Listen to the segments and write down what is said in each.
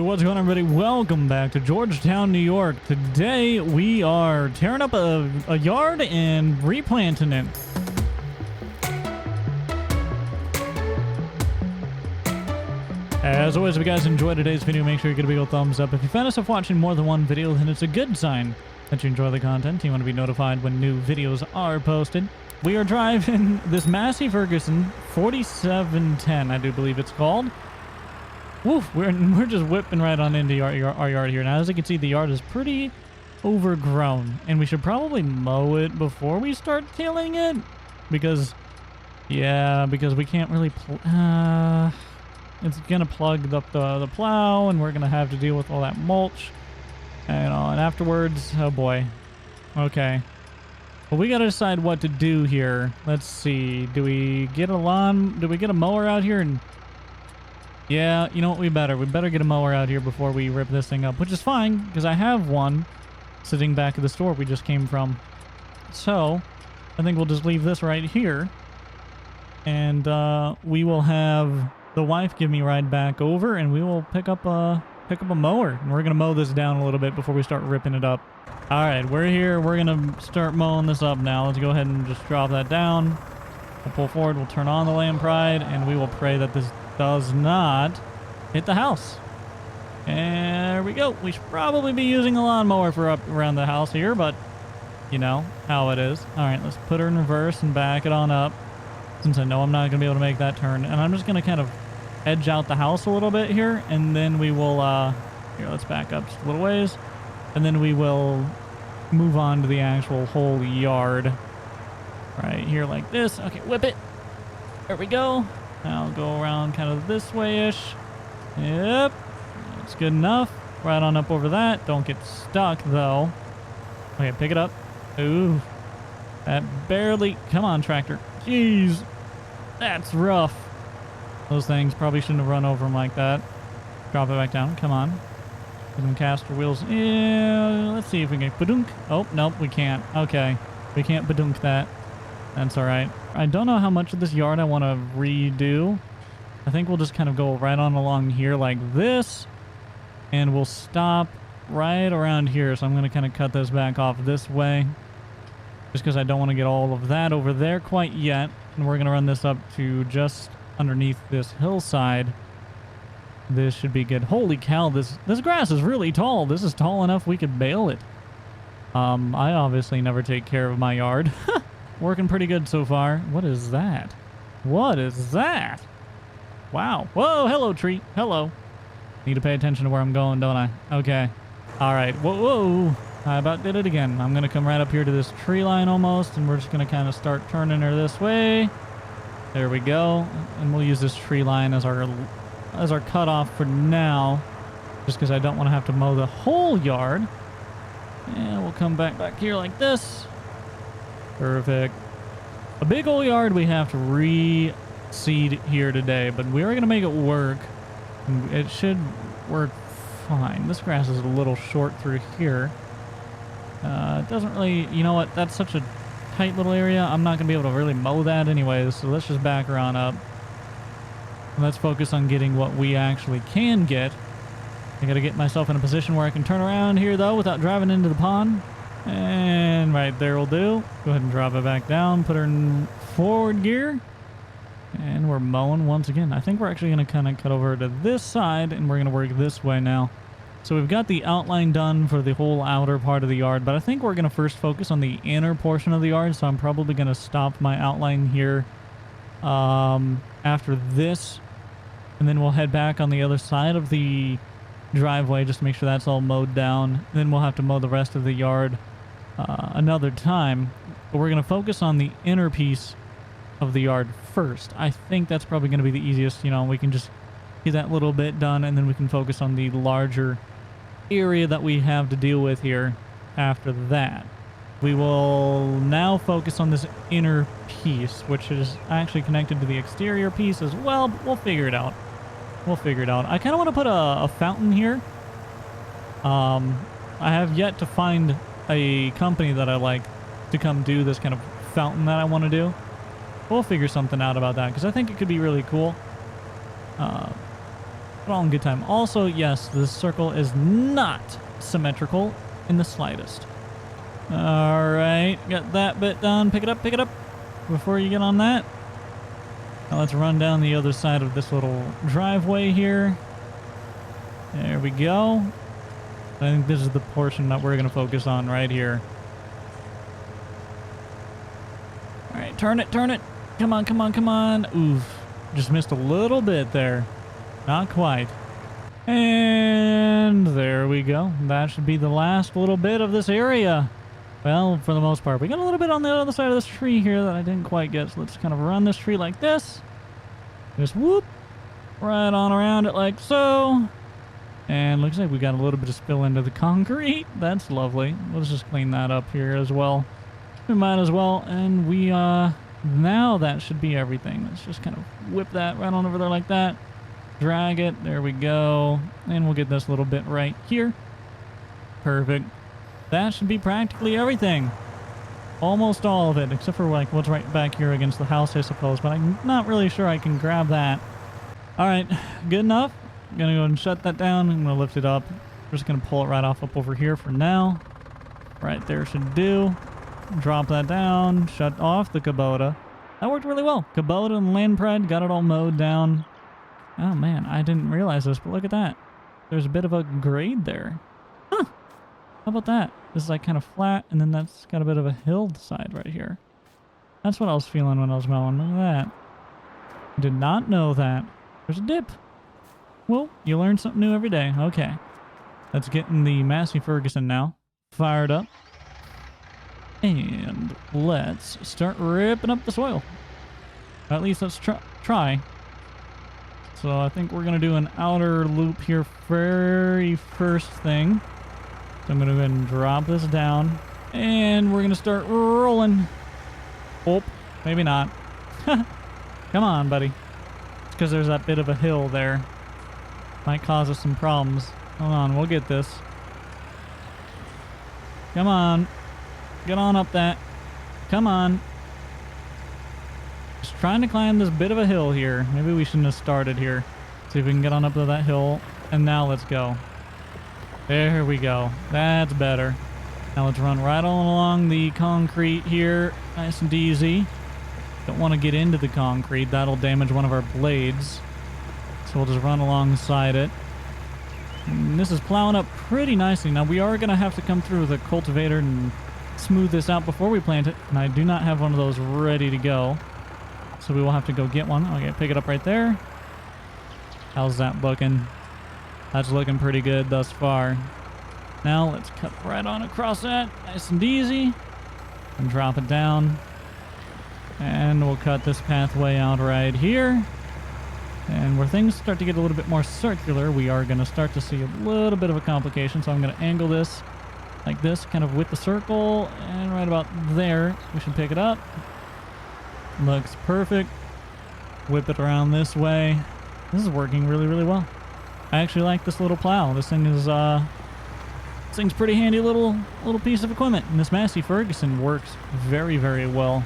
what's going on, everybody? Welcome back to Georgetown, New York. Today we are tearing up a yard and replanting it. As always, if you guys enjoyed today's video, make sure you give a big old thumbs up. If you find yourself watching more than one video, then it's a good sign that you enjoy the content. You want to be notified when new videos are posted. We are driving this Massey Ferguson 4710, I do believe it's called. Woof, we're just whipping right on into our yard here. Now, as you can see, the yard is pretty overgrown, and we should probably mow it before we start tilling it, because we can't really, it's gonna plug up the plow, and we're gonna have to deal with all that mulch, and afterwards, oh boy. Okay. Well, we gotta decide what to do here. Let's see. Do we get a mower out here? And yeah, you know what? We better get a mower out here before we rip this thing up, which is fine because I have one sitting back at the store we just came from. So I think we'll just leave this right here, and we will have the wife give me a ride back over, and we will pick up a mower, and we're gonna mow this down a little bit before we start ripping it up. All right, we're here. We're gonna start mowing this up now. Let's go ahead and just drop that down. We'll pull forward. We'll turn on the lamp ride, and we will pray that this does not hit the house. And there we go. We should probably be using a lawnmower for up around the house here, but you know how it is. All right, let's put her in reverse and back it on up, since I know I'm not gonna be able to make that turn. And I'm just gonna kind of edge out the house a little bit here, and then we will here, let's back up just a little ways, and then we will move on to the actual whole yard right here like this. Okay, whip it. There we go. I'll go around kind of this way-ish. Yep, that's good enough. Right on up over that. Don't get stuck, though. Okay, pick it up. Ooh, that barely... Come on, tractor. Jeez, that's rough. Those things probably shouldn't have run over them like that. Drop it back down. Come on. Give them caster wheels. Yeah, let's see if we can... Badunk. Oh, nope, we can't. Okay, we can't badunk that. That's all right. I don't know how much of this yard I want to redo. I think we'll just kind of go right on along here like this, and we'll stop right around here. So I'm going to kind of cut this back off this way, just because I don't want to get all of that over there quite yet. And we're going to run this up to just underneath this hillside. This should be good. Holy cow, this grass is really tall. This is tall enough we could bale it. I obviously never take care of my yard. Working pretty good so far. What is that? What is that? Wow. Whoa, hello, tree. Hello. Need to pay attention to where I'm going, don't I? Okay. All right. Whoa. I about did it again. I'm going to come right up here to this tree line almost, and we're just going to kind of start turning her this way. There we go. And we'll use this tree line as our cutoff for now, just because I don't want to have to mow the whole yard. And we'll come back here like this. Perfect. A big old yard we have to reseed here today, but we are going to make it work. It should work fine. This grass is a little short through here. It doesn't really, you know what, that's such a tight little area. I'm not going to be able to really mow that anyways, so let's just back her on up. And let's focus on getting what we actually can get. I got to get myself in a position where I can turn around here, though, without driving into the pond. And right there will do. Go ahead and drop it back down. Put her in forward gear. And we're mowing once again. I think we're actually going to kind of cut over to this side, and we're going to work this way now. So we've got the outline done for the whole outer part of the yard, but I think we're going to first focus on the inner portion of the yard. So I'm probably going to stop my outline here after this. And then we'll head back on the other side of the driveway just to make sure that's all mowed down. And then we'll have to mow the rest of the yard another time, but we're going to focus on the inner piece of the yard first. I think that's probably going to be the easiest. You know, we can just get that little bit done, and then we can focus on the larger area that we have to deal with here after that. We will now focus on this inner piece, which is actually connected to the exterior piece as well, but we'll figure it out. We'll figure it out. I kind of want to put a fountain here. I have yet to find a company that I like to come do this kind of fountain that I want to do. We'll figure something out about that, because I think it could be really cool. but all in good time. Also, yes, this circle is not symmetrical in the slightest. All right, got that bit done. Pick it up before you get on that. Now let's run down the other side of this little driveway here. There we go. I think this is the portion that we're going to focus on right here. All right, turn it. Come on. Oof, just missed a little bit there. Not quite. And there we go. That should be the last little bit of this area. Well, for the most part. We got a little bit on the other side of this tree here that I didn't quite get. So let's kind of run this tree like this. Just whoop. Right on around it like so. And looks like we got a little bit of spill into the concrete. That's lovely. Let's just clean that up here as well. We might as well. And we, now that should be everything. Let's just kind of whip that right on over there like that. Drag it. There we go. And we'll get this little bit right here. Perfect. That should be practically everything. Almost all of it, except for like what's right back here against the house, I suppose. But I'm not really sure I can grab that. All right, good enough. I'm gonna go and shut that down. I'm gonna lift it up. I'm just gonna pull it right off up over here for now. Right there should do. Drop that down. Shut off the Kubota. That worked really well. Kubota and land pride got it all mowed down. Oh man, I didn't realize this, but look at that. There's a bit of a grade there. Huh. How about that? This is like kind of flat, and then that's got a bit of a hillside right here. That's what I was feeling when I was mowing. Look at that. Did not know that. There's a dip. Well, you learn something new every day. Okay. Let's get in the Massey Ferguson now. Fired up. And let's start ripping up the soil. At least let's try. So I think we're going to do an outer loop here very first thing. So I'm going to go ahead and drop this down. And we're going to start rolling. Oh, maybe not. Come on, buddy. It's because there's that bit of a hill there. Might cause us some problems. Hold on, we'll get this. Come on. Get on up that. Come on. Just trying to climb this bit of a hill here. Maybe we shouldn't have started here. See if we can get on up to that hill. And now let's go. There we go. That's better. Now let's run right on along the concrete here. Nice and easy. Don't want to get into the concrete. That'll damage one of our blades. So we'll just run alongside it. And this is plowing up pretty nicely. Now we are going to have to come through with a cultivator and smooth this out before we plant it. And I do not have one of those ready to go. So we will have to go get one. Okay, pick it up right there. How's that looking? That's looking pretty good thus far. Now let's cut right on across that. Nice and easy. And drop it down. And we'll cut this pathway out right here. And where things start to get a little bit more circular, we are going to start to see a little bit of a complication. So I'm going to angle this like this, kind of with the circle. And right about there, we should pick it up. Looks perfect. Whip it around this way. This is working really, really well. I actually like this little plow. This thing is, this thing's pretty handy little piece of equipment. And this Massey Ferguson works very, very well.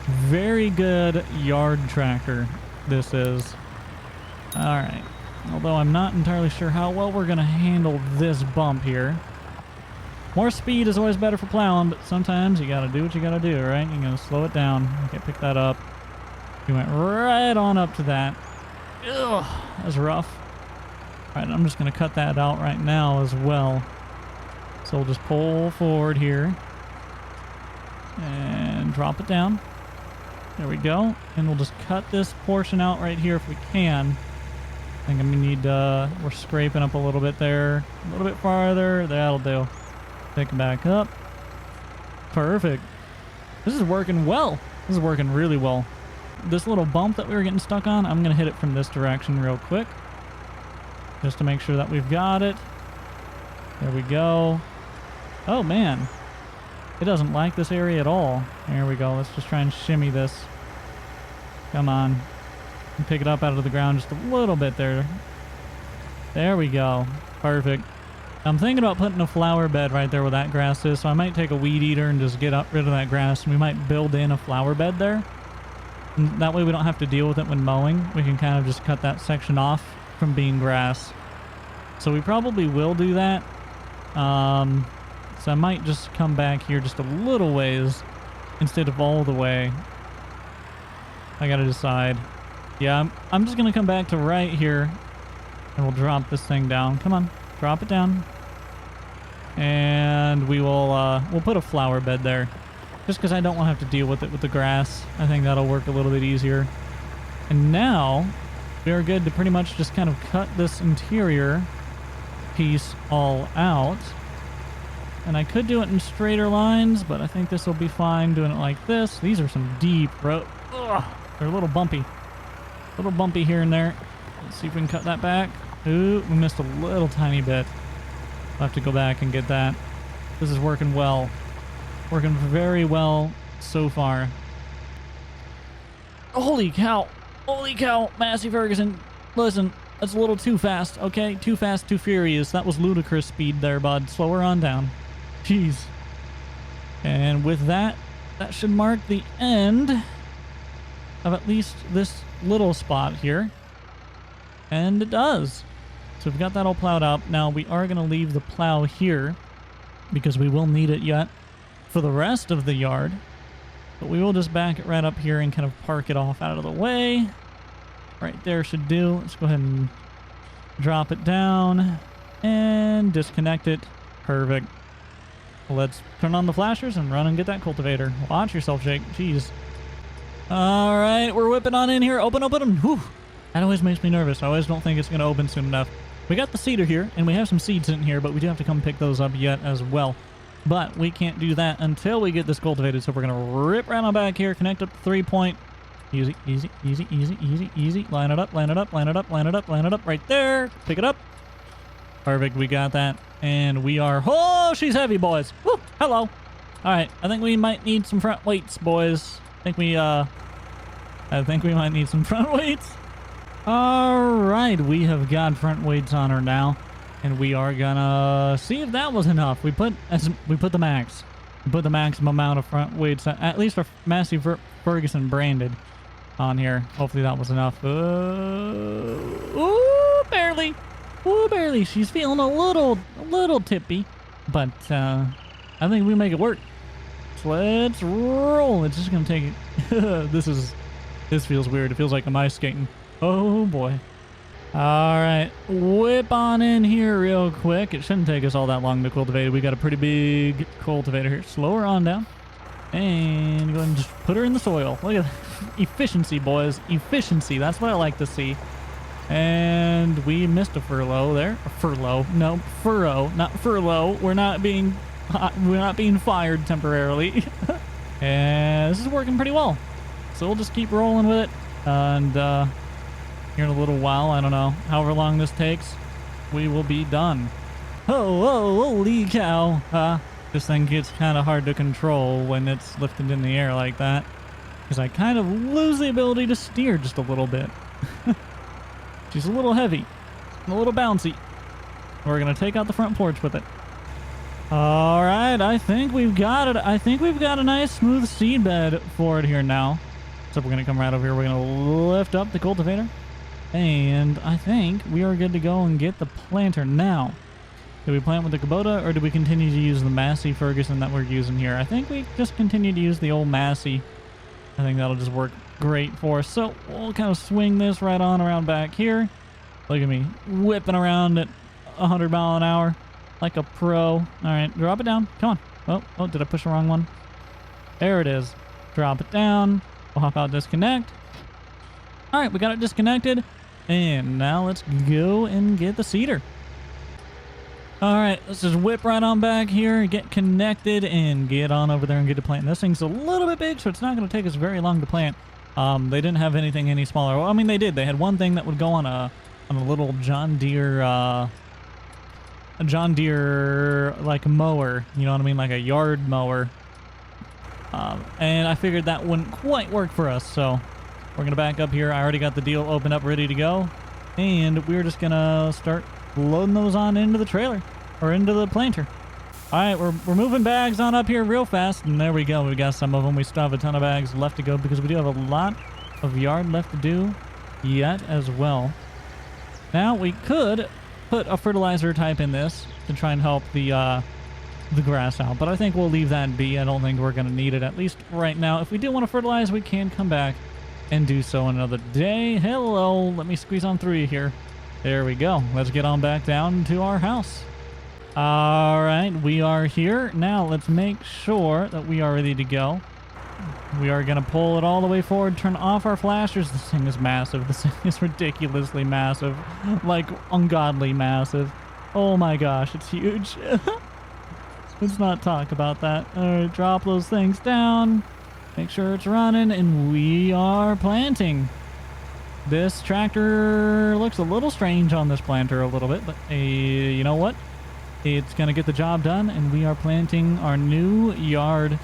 Very good yard tractor, this is. Alright. Although I'm not entirely sure how well we're going to handle this bump here. More speed is always better for plowing, but sometimes you got to do what you got to do, right? You're going to slow it down. Okay, pick that up. We went right on up to that. Ugh, that was rough. Alright, I'm just going to cut that out right now as well. So we'll just pull forward here. And drop it down. There we go. And we'll just cut this portion out right here if we can. I think I'm going to need, we're scraping up a little bit there. A little bit farther. That'll do. Pick it back up. Perfect. This is working well. This is working really well. This little bump that we were getting stuck on, I'm going to hit it from this direction real quick. Just to make sure that we've got it. There we go. Oh, man. It doesn't like this area at all. There we go. Let's just try and shimmy this. Come on. And pick it up out of the ground just a little bit there. There we go. Perfect. I'm thinking about putting a flower bed right there where that grass is, so I might take a weed eater and just get rid of that grass, and we might build in a flower bed there. And that way we don't have to deal with it when mowing. We can kind of just cut that section off from being grass. So we probably will do that. So I might just come back here just a little ways instead of all the way. I gotta decide. Yeah, I'm just gonna come back to right here and we'll drop this thing down. Come on, drop it down. And we will, we'll put a flower bed there. Just because I don't want to have to deal with it with the grass. I think that'll work a little bit easier. And now we are good to pretty much just kind of cut this interior piece all out. And I could do it in straighter lines, but I think this will be fine doing it like this. These are some deep roads. They're a little bumpy. A little bumpy here and there. Let's see if we can cut that back. Ooh, we missed a little tiny bit. I'll have to go back and get that. This is working well. Working very well so far. Holy cow. Holy cow, Massey Ferguson. Listen, that's a little too fast, okay? Too fast, too furious. That was ludicrous speed there, bud. Slow her on down. Jeez. And with that, that should mark the end of at least this little spot here. And it does. So we've got that all plowed up. Now we are going to leave the plow here because we will need it yet for the rest of the yard. But we will just back it right up here and kind of park it off out of the way. Right there should do. Let's go ahead and drop it down and disconnect it. Perfect. Let's turn on the flashers and run and get that cultivator. Watch yourself, Jake. Jeez. All right, we're whipping on in here. Open, open, open. Whew. That always makes me nervous. I always don't think it's going to open soon enough. We got the seeder here, and we have some seeds in here, but we do have to come pick those up yet as well. But we can't do that until we get this cultivated, so we're going to rip right on back here, connect up the 3-point. Easy, easy, easy, easy, easy, easy. Line it up, line it up, line it up, line it up, line it up right there. Pick it up. Perfect, we got that. And we are... Oh, she's heavy, boys. Woo, hello. All right, I think we might need some front weights, boys. I think we might need some front weights. All right, we have got front weights on her now, and we are gonna see if that was enough. We put the max. We put the maximum amount of front weights, at least for Massey Ferguson branded, on here. Hopefully that was enough. Ooh, barely. Ooh, barely. She's feeling a little tippy, but I think we make it work. So let's roll. It's just gonna take it. This feels weird. It feels like I'm ice skating. Oh boy. Alright, whip on in here real quick. It shouldn't take us all that long to cultivate it. We got a pretty big cultivator here. Slow her on down. And go ahead and just put her in the soil. Look at that. Efficiency, boys. Efficiency. That's what I like to see. And we missed a furlough there. A furlough. No, furrow, not furlough. We're not being fired temporarily. And this is working pretty well. So we'll just keep rolling with it. And here in a little while, I don't know, however long this takes, we will be done. Oh, holy cow. This thing gets kind of hard to control when it's lifted in the air like that, because I kind of lose the ability to steer just a little bit. She's a little heavy, and a little bouncy. We're going to take out the front porch with it. All right, I think we've got it. I think we've got a nice smooth seed bed for it here now. So we're going to come right over here. We're going to lift up the cultivator. And I think we are good to go and get the planter now. Do we plant with the Kubota, or do we continue to use the Massey Ferguson that we're using here? I think we just continue to use the old Massey. I think that'll just work great for us. So we'll kind of swing this right on around back here. Look at me whipping around at 100 mile an hour like a pro. All right, drop it down. Come on. Oh, did I push the wrong one? There it is. Drop it down. We'll hop out, disconnect. All right, we got it disconnected. And now let's go and get the seeder. All right, let's just whip right on back here, get connected, and get on over there and get to planting. This thing's a little bit big, so it's not going to take us very long to plant. They didn't have anything any smaller. Well, I mean, they did. They had one thing that would go on a little John Deere like mower. You know what I mean, like a yard mower. And I figured that wouldn't quite work for us, so we're going to back up here. I already got the deal open up, ready to go. And we're just going to start loading those on into the trailer, or into the planter. All right, we're moving bags on up here real fast, and there we go. We got some of them. We still have a ton of bags left to go, because we do have a lot of yard left to do yet as well. Now we could put a fertilizer type in this to try and help the grass out, but I think we'll leave that be. I don't think we're going to need it, at least right now. If we do want to fertilize, we can come back and do so another day. Hello, let me squeeze on through you here. There we go. Let's get on back down to our house. All right, we are here. Now let's make sure that we are ready to go. We are going to pull it all the way forward, turn off our flashers. This thing is massive. This thing is ridiculously massive, like ungodly massive. Oh my gosh, it's huge. Let's not talk about that. All right, drop those things down. Make sure it's running, and we are planting. This tractor looks a little strange on this planter a little bit, but you know what? It's going to get the job done, and we are planting our new yard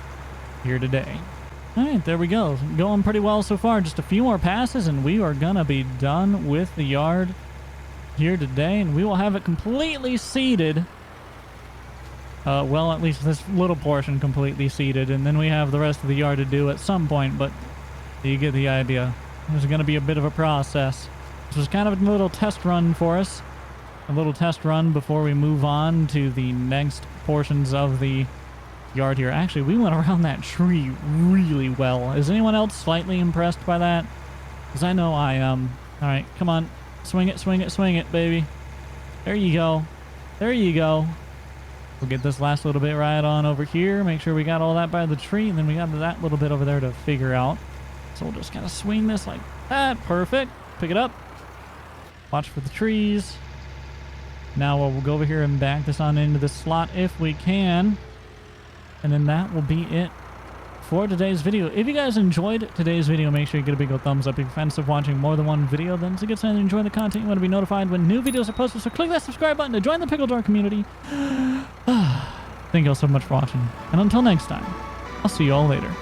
here today. All right, there we go. Going pretty well so far. Just a few more passes, and we are going to be done with the yard here today, and we will have it completely seeded. Well, at least this little portion completely seeded, and then we have the rest of the yard to do at some point, but you get the idea. There's going to be a bit of a process. This was kind of a little test run for us. A little test run before we move on to the next portions of the yard here. Actually, we went around that tree really well. Is anyone else slightly impressed by that? Because I know I am. All right, come on. Swing it, swing it, swing it, baby. There you go. There you go. We'll get this last little bit right on over here. Make sure we got all that by the tree, and then we got that little bit over there to figure out. So we'll just kind of swing this like that. Perfect. Pick it up. Watch for the trees. Now we'll go over here and back this on into the slot if we can. And then that will be it for today's video. If you guys enjoyed today's video, make sure you get a big old thumbs up. If you're fans of watching more than one video, then it's a good sign to enjoy the content. You want to be notified when new videos are posted. So click that subscribe button to join the Pickle Jar community. Thank you all so much for watching. And until next time, I'll see you all later.